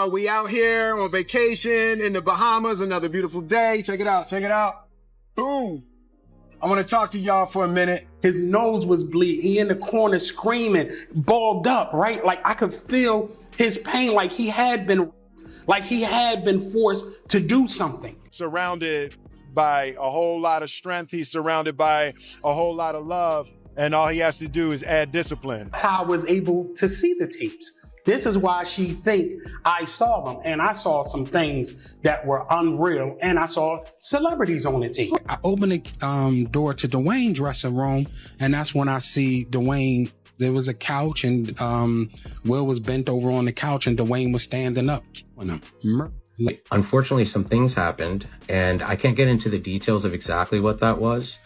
y'all. We out here on vacation in the Bahamas. Another beautiful day. Check it out. Check it out. Boom. I want to talk to y'all for a minute. His nose was bleeding. He in the corner screaming, balled up, right? Like I could feel his pain, like he had been forced to do something. Surrounded by a whole lot of strength. He's surrounded by a whole lot of love. And all he has to do is add discipline. That's how I was able to see the tapes. This is why she think I saw them. And I saw some things that were unreal. And I saw celebrities on the tape. I opened the door to Dwayne's dressing room. And that's when I see Dwayne. There was a couch and Will was bent over on the couch and Dwayne was standing up. Unfortunately, some things happened. And I can't get into the details of exactly what that was.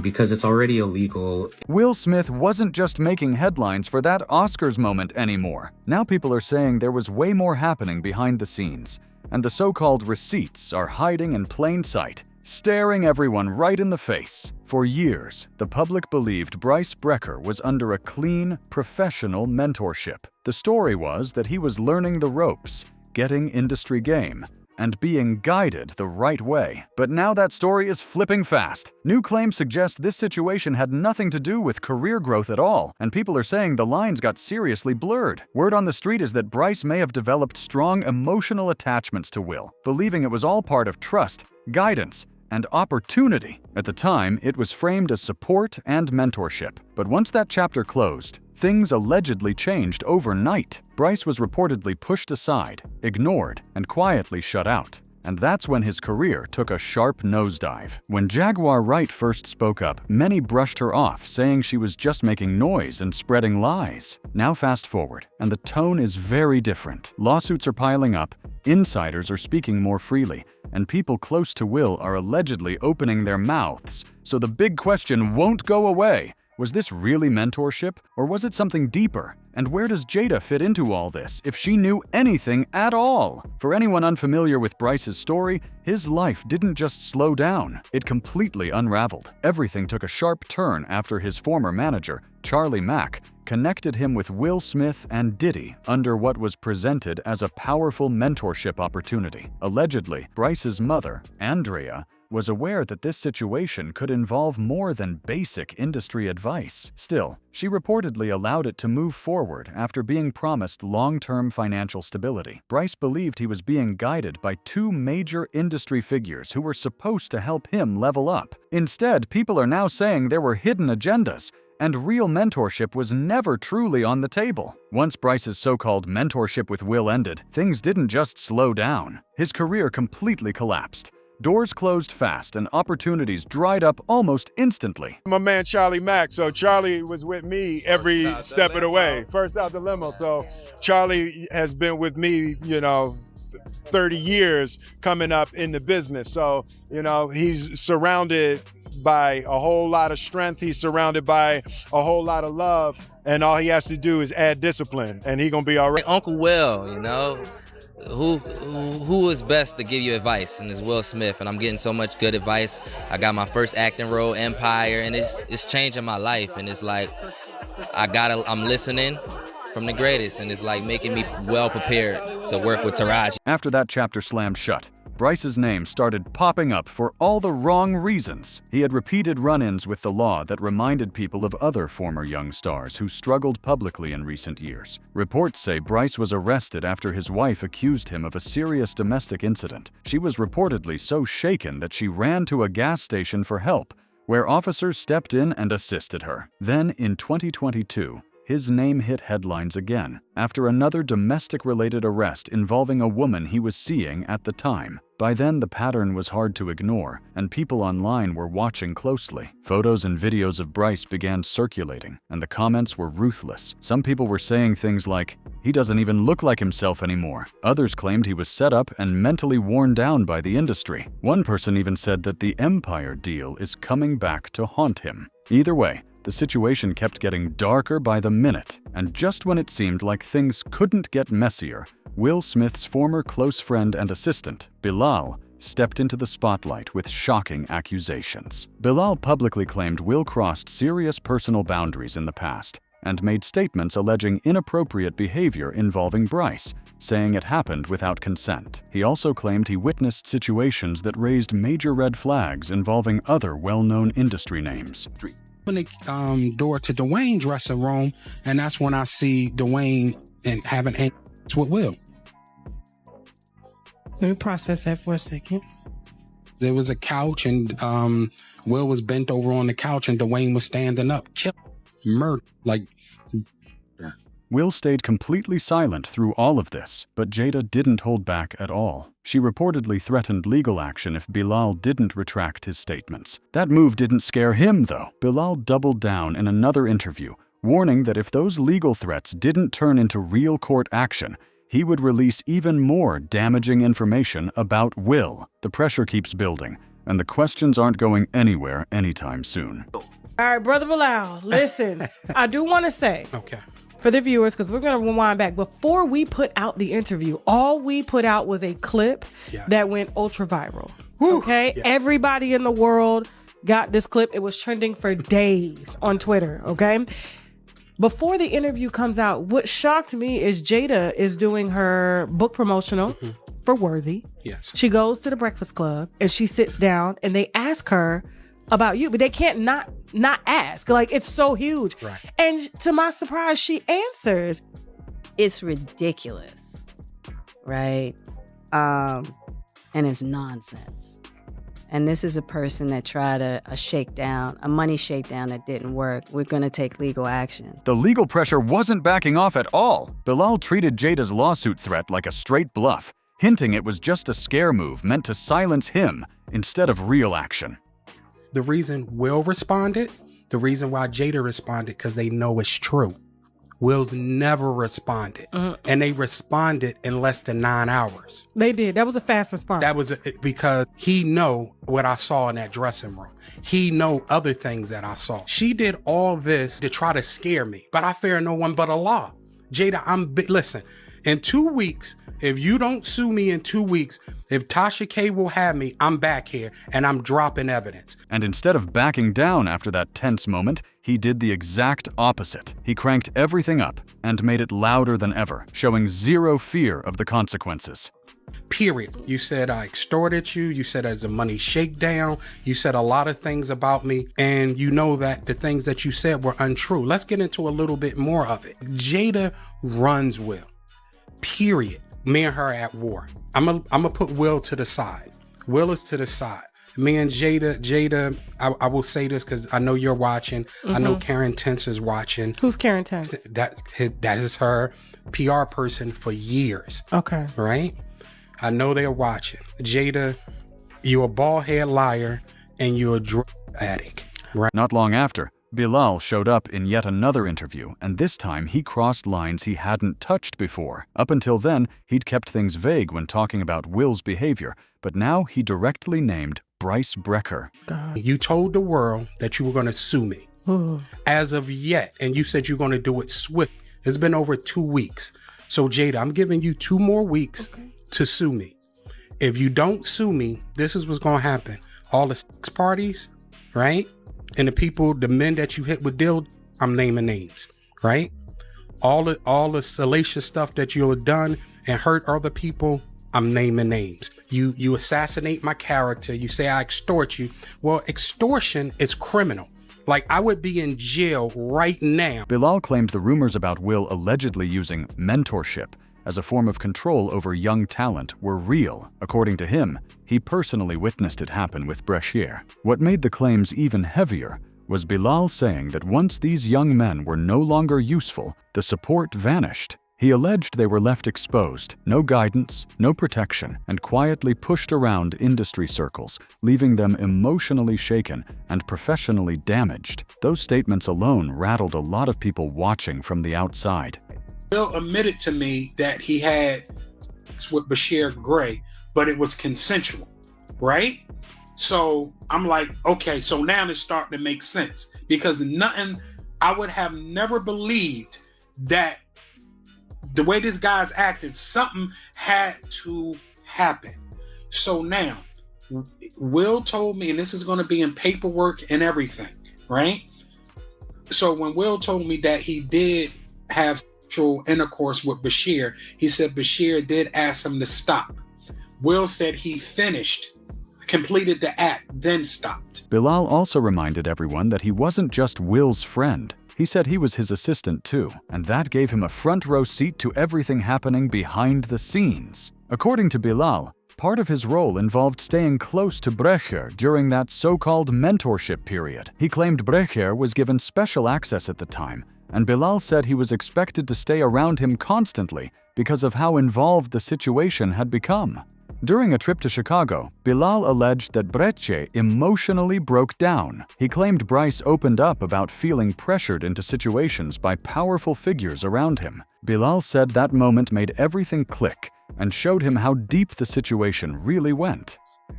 Because it's already illegal. Will Smith wasn't just making headlines for that Oscars moment anymore. Now people are saying there was way more happening behind the scenes, and the so-called receipts are hiding in plain sight, staring everyone right in the face. For years, the public believed Bryce Brecker was under a clean, professional mentorship. The story was that he was learning the ropes, getting industry game, and being guided the right way. But now that story is flipping fast. New claims suggest this situation had nothing to do with career growth at all, and people are saying the lines got seriously blurred. Word on the street is that Bryce may have developed strong emotional attachments to Will, believing it was all part of trust, guidance, and opportunity. At the time, it was framed as support and mentorship. But once that chapter closed, things allegedly changed overnight. Bryce was reportedly pushed aside, ignored, and quietly shut out. And that's when his career took a sharp nosedive. When Jaguar Wright first spoke up, many brushed her off, saying she was just making noise and spreading lies. Now fast forward, and the tone is very different. Lawsuits are piling up, insiders are speaking more freely, and people close to Will are allegedly opening their mouths. So the big question won't go away. Was this really mentorship, or was it something deeper? And where does Jada fit into all this, if she knew anything at all? For anyone unfamiliar with Bryce's story, his life didn't just slow down, it completely unraveled. Everything took a sharp turn after his former manager, Charlie Mack, connected him with Will Smith and Diddy under what was presented as a powerful mentorship opportunity. Allegedly, Bryce's mother, Andrea, was aware that this situation could involve more than basic industry advice. Still, she reportedly allowed it to move forward after being promised long-term financial stability. Bryce believed he was being guided by two major industry figures who were supposed to help him level up. Instead, people are now saying there were hidden agendas, and real mentorship was never truly on the table. Once Bryce's so-called mentorship with Will ended, things didn't just slow down. His career completely collapsed. Doors closed fast and opportunities dried up almost instantly. My man Charlie Mack, so Charlie was with me every step of the way. First out the limo, so Charlie has been with me, 30 years coming up in the business. So, he's surrounded by a whole lot of strength. He's surrounded by a whole lot of love. And all he has to do is add discipline and he gonna be all right. Uncle Will, who is best to give you advice? And it's Will Smith, and I'm getting so much good advice. I got my first acting role, Empire, and it's changing my life. And it's like I'm listening from the greatest, and it's like making me well prepared to work with Taraji. After that chapter slammed shut, Bryce's name started popping up for all the wrong reasons. He had repeated run-ins with the law that reminded people of other former young stars who struggled publicly in recent years. Reports say Bryce was arrested after his wife accused him of a serious domestic incident. She was reportedly so shaken that she ran to a gas station for help, where officers stepped in and assisted her. Then, in 2022, his name hit headlines again after another domestic-related arrest involving a woman he was seeing at the time. By then, the pattern was hard to ignore, and people online were watching closely. Photos and videos of Bryce began circulating, and the comments were ruthless. Some people were saying things like, "He doesn't even look like himself anymore." Others claimed he was set up and mentally worn down by the industry. One person even said that the Empire deal is coming back to haunt him. Either way, the situation kept getting darker by the minute, and just when it seemed like things couldn't get messier, Will Smith's former close friend and assistant, Bilal, stepped into the spotlight with shocking accusations. Bilal publicly claimed Will crossed serious personal boundaries in the past, and made statements alleging inappropriate behavior involving Bryce, saying it happened without consent. He also claimed he witnessed situations that raised major red flags involving other well-known industry names. Open the door to Dwayne's dressing room, and that's when I see Dwayne and having with Will. Let me process that for a second. There was a couch, and Will was bent over on the couch, and Dwayne was standing up. Murder. Will stayed completely silent through all of this, but Jada didn't hold back at all. She reportedly threatened legal action if Bilal didn't retract his statements. That move didn't scare him, though. Bilal doubled down in another interview, warning that if those legal threats didn't turn into real court action, he would release even more damaging information about Will. The pressure keeps building, and the questions aren't going anywhere anytime soon. All right, Brother Bilal, listen, I do want to say, Okay. for the viewers, because we're going to rewind back, before we put out the interview, all we put out was a clip that went ultra viral. Okay? Yeah. Everybody in the world got this clip. It was trending for days on Twitter. Okay? Before the interview comes out, what shocked me is Jada is doing her book promotional for Worthy. Yes. She goes to the Breakfast Club and she sits down and they ask her about you, but they can't not ask. Like, it's so huge. Right. And to my surprise, she answers. It's ridiculous, right? And it's nonsense. And this is a person that tried a shakedown, a money shakedown that didn't work. We're going to take legal action. The legal pressure wasn't backing off at all. Bilal treated Jada's lawsuit threat like a straight bluff, hinting it was just a scare move meant to silence him instead of real action. The reason Will responded, the reason why Jada responded, because they know it's true. Will's never responded. And they responded in less than 9 hours. They did. That was a fast response. That was because he know what I saw in that dressing room. He know other things that I saw. She did all this to try to scare me, but I fear no one but Allah. Jada, listen, in 2 weeks, if you don't sue me in 2 weeks, if Tasha K will have me, I'm back here and I'm dropping evidence. And instead of backing down after that tense moment, he did the exact opposite. He cranked everything up and made it louder than ever, showing zero fear of the consequences. Period. You said I extorted you. You said as a money shakedown. You said a lot of things about me. And you know that the things that you said were untrue. Let's get into a little bit more of it. Jada runs Will. Period. Me and her at war. I'm gonna put Will to the side. Will is to the side. Me and Jada, I will say this because I know you're watching. I know Karen Tense is watching. Who's Karen Tense? That is her PR person for years. Okay. Right? I know they're watching. Jada, you're a bald head liar and you're a drug addict. Right? Not long after, Bilal showed up in yet another interview, and this time he crossed lines he hadn't touched before. Up until then, he'd kept things vague when talking about Will's behavior, but now he directly named Bryce Brecker. You told the world that you were going to sue me. As of yet, and you said you're going to do it swift. It's been over 2 weeks. So Jada, I'm giving you 2 more weeks to sue me. If you don't sue me, this is what's going to happen. All the sex parties, right? And the people, the men that you hit with dildo, I'm naming names, right? All the salacious stuff that you have done and hurt other people, I'm naming names. You assassinate my character. You say I extort you. Well, extortion is criminal. Like, I would be in jail right now. Bilal claimed the rumors about Will allegedly using mentorship as a form of control over young talent were real. According to him, he personally witnessed it happen with Bryshere. What made the claims even heavier was Bilal saying that once these young men were no longer useful, the support vanished. He alleged they were left exposed, no guidance, no protection, and quietly pushed around industry circles, leaving them emotionally shaken and professionally damaged. Those statements alone rattled a lot of people watching from the outside. Will admitted to me that he had sex with Bryshere Gray, but it was consensual, right? So I'm like, okay, so now it's starting to make sense, because I would have never believed that the way this guy's acting, something had to happen. So now, Will told me, and this is going to be in paperwork and everything, right? So when Will told me that he did have sexual intercourse with Bryshere, he said Bryshere did ask him to stop. Will said he completed the act, then stopped. Bilal also reminded everyone that he wasn't just Will's friend. He said he was his assistant too, and that gave him a front row seat to everything happening behind the scenes. According to Bilal, part of his role involved staying close to Bryshere during that so-called mentorship period. He claimed Bryshere was given special access at the time, and Bilal said he was expected to stay around him constantly because of how involved the situation had become. During a trip to Chicago, Bilal alleged that Bryshere emotionally broke down. He claimed Bryce opened up about feeling pressured into situations by powerful figures around him. Bilal said that moment made everything click and showed him how deep the situation really went.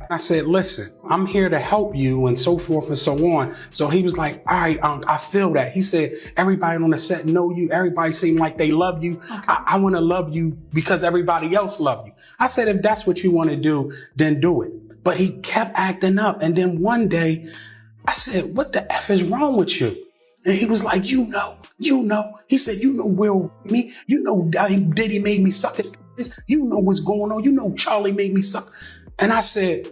I said, listen, I'm here to help you and so forth and so on. So he was like, all right, I feel that. He said, everybody on the set know you. Everybody seem like they love you. Okay. I want to love you because everybody else love you. I said, if that's what you want to do, then do it. But he kept acting up. And then one day I said, what the F is wrong with you? And he was like, you know. He said, you know Will me. You know Diddy made me suck his. You know what's going on. You know Charlie made me suck. And I said,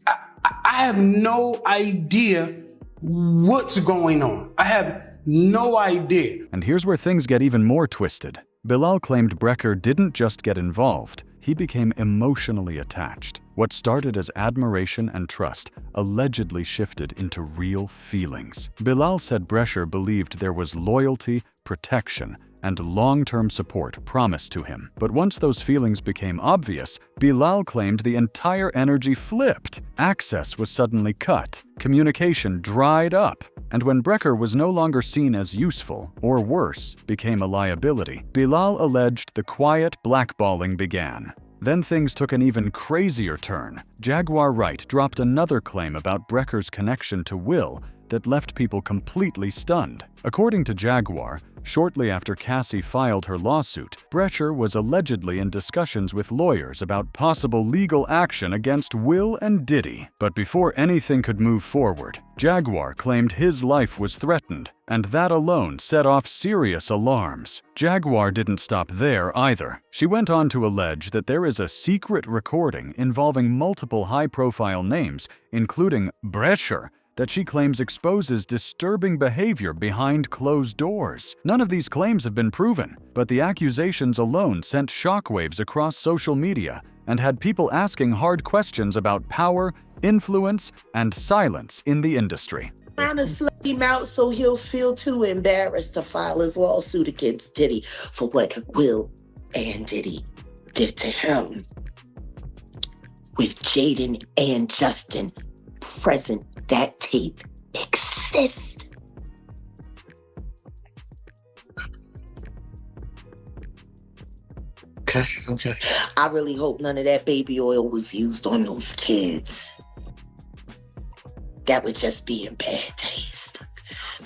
I have no idea what's going on. I have no idea. And here's where things get even more twisted. Bilal claimed Bryshere didn't just get involved, he became emotionally attached. What started as admiration and trust allegedly shifted into real feelings. Bilal said Bryshere believed there was loyalty, protection, and long-term support promised to him. But once those feelings became obvious, Bilal claimed the entire energy flipped. Access was suddenly cut, communication dried up, and when Bryshere was no longer seen as useful, or worse, became a liability, Bilal alleged the quiet blackballing began. Then things took an even crazier turn. Jaguar Wright dropped another claim about Bryshere's connection to Will that left people completely stunned. According to Jaguar, shortly after Cassie filed her lawsuit, Bryshere was allegedly in discussions with lawyers about possible legal action against Will and Diddy. But before anything could move forward, Jaguar claimed his life was threatened, and that alone set off serious alarms. Jaguar didn't stop there either. She went on to allege that there is a secret recording involving multiple high-profile names, including Bryshere, that she claims exposes disturbing behavior behind closed doors. None of these claims have been proven, but the accusations alone sent shockwaves across social media and had people asking hard questions about power, influence, and silence in the industry. Trying to slut him out so he'll feel too embarrassed to file his lawsuit against Diddy for what Will and Diddy did to him. With Jaden and Justin present, that tape exists. Okay. I really hope none of that baby oil was used on those kids. That would just be in bad taste.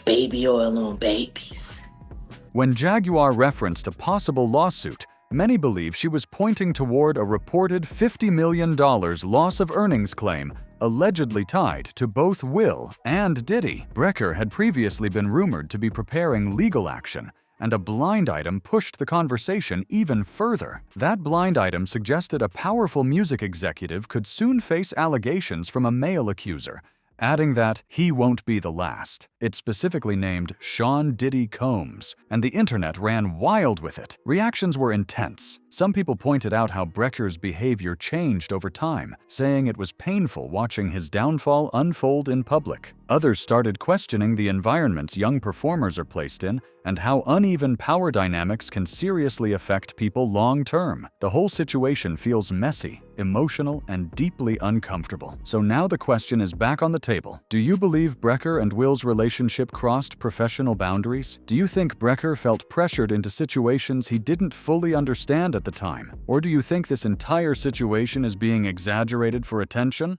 Baby oil on babies. When Jaguar referenced a possible lawsuit, many believe she was pointing toward a reported $50 million loss of earnings claim allegedly tied to both Will and Diddy. Bryshere had previously been rumored to be preparing legal action, and a blind item pushed the conversation even further. That blind item suggested a powerful music executive could soon face allegations from a male accuser, adding that he won't be the last. It specifically named Sean Diddy Combs, and the internet ran wild with it. Reactions were intense. Some people pointed out how Bryshere's behavior changed over time, saying it was painful watching his downfall unfold in public. Others started questioning the environments young performers are placed in and how uneven power dynamics can seriously affect people long-term. The whole situation feels messy, emotional, and deeply uncomfortable. So now the question is back on the table. Do you believe Bryshere and Will's relationship crossed professional boundaries? Do you think Bryshere felt pressured into situations he didn't fully understand at the time? Or do you think this entire situation is being exaggerated for attention?